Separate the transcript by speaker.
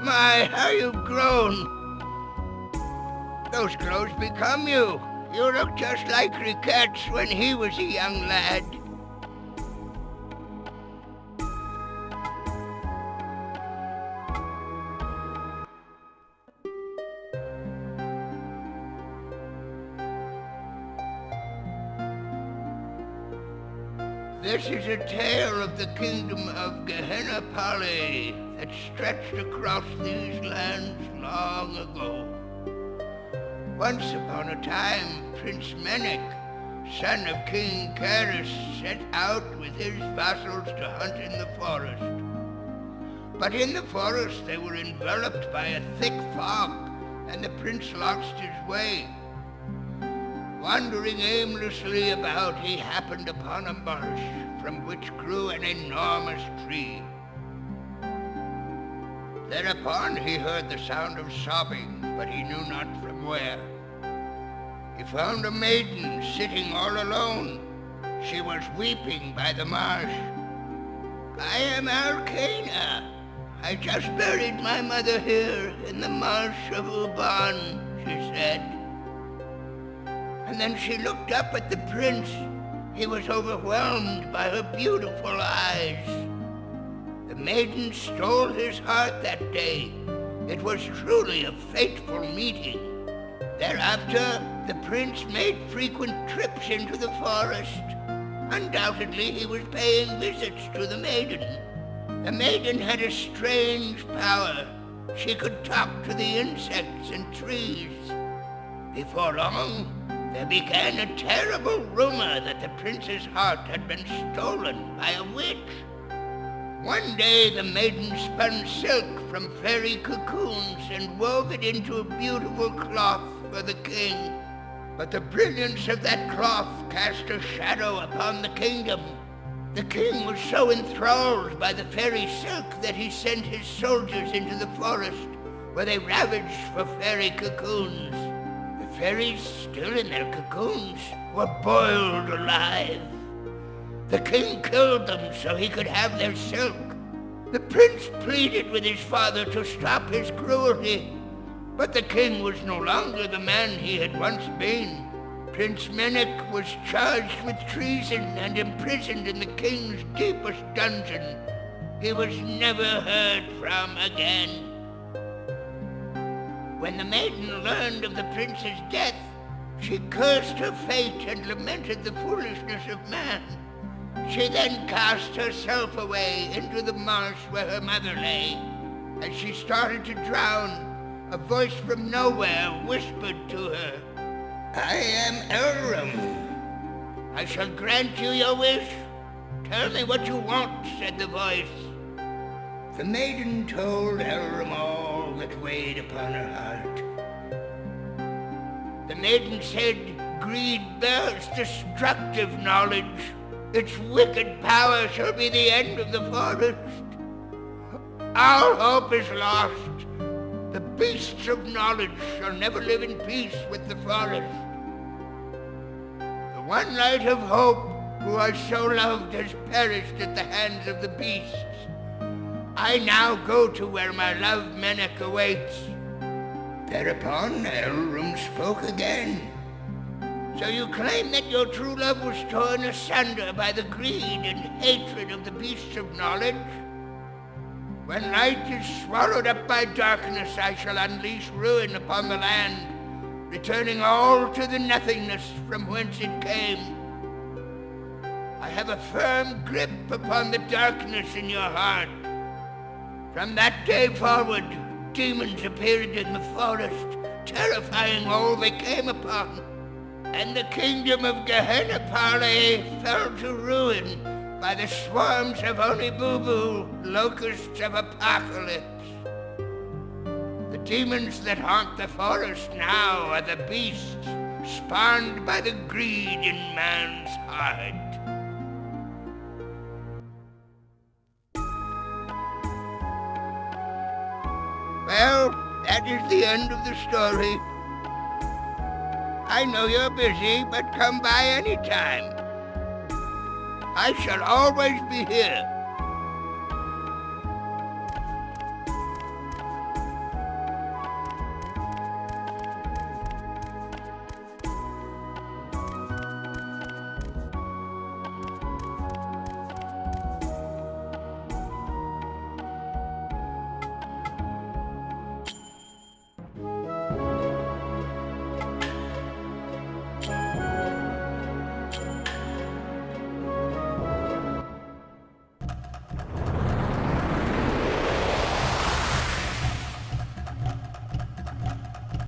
Speaker 1: My, how you've grown. Those clothes become you. You look just like Riquette's when he was a young lad. This is a tale of the kingdom of Gehenna Pali that stretched across these lands long ago. Once upon a time, Prince Menek, son of King Karis, set out with his vassals to hunt in the forest. But in the forest they were enveloped by a thick fog, and the prince lost his way. Wandering aimlessly about, he happened upon a marsh from which grew an enormous tree. Thereupon he heard the sound of sobbing, but he knew not from where. He found a maiden sitting all alone. She was weeping by the marsh. "I am Arcana. I just buried my mother here in the marsh of Uban," she said. And then she looked up at the prince. He was overwhelmed by her beautiful eyes. The maiden stole his heart that day. It was truly a fateful meeting. Thereafter, the prince made frequent trips into the forest. Undoubtedly, he was paying visits to the maiden. The maiden had a strange power. She could talk to the insects and trees. Before long, there began a terrible rumor that the prince's heart had been stolen by a witch. One day the maiden spun silk from fairy cocoons and wove it into a beautiful cloth for the king. But the brilliance of that cloth cast a shadow upon the kingdom. The king was so enthralled by the fairy silk that he sent his soldiers into the forest, where they ravaged for fairy cocoons. The fairies, still in their cocoons, were boiled alive. The king killed them so he could have their silk. The prince pleaded with his father to stop his cruelty, but the king was no longer the man he had once been. Prince Menek was charged with treason and imprisoned in the king's deepest dungeon. He was never heard from again. When the maiden learned of the prince's death, she cursed her fate and lamented the foolishness of man. She then cast herself away into the marsh where her mother lay. As she started to drown, a voice from nowhere whispered to her, "I am Elrum. I shall grant you your wish. Tell me what you want," said the voice. The maiden told Elrum all that weighed upon her heart. The maiden said, "Greed bears destructive knowledge. Its wicked power shall be the end of the forest. All hope is lost. The beasts of knowledge shall never live in peace with the forest. The one light of hope, who I so loved, has perished at the hands of the beasts. I now go to where my love Menek awaits." Thereupon Elrum spoke again. "So you claim that your true love was torn asunder by the greed and hatred of the beasts of knowledge? When light is swallowed up by darkness, I shall unleash ruin upon the land, returning all to the nothingness from whence it came. I have a firm grip upon the darkness in your heart. From that day forward, demons appeared in the forest, terrifying all they came upon. And the kingdom of Gehenna Pali fell to ruin by the swarms of Onibubu, locusts of apocalypse. The demons that haunt the forest now are the beasts, spawned by the greed in man's heart." Well, that is the end of the story. I know you're busy, but come by any time. I shall always be here.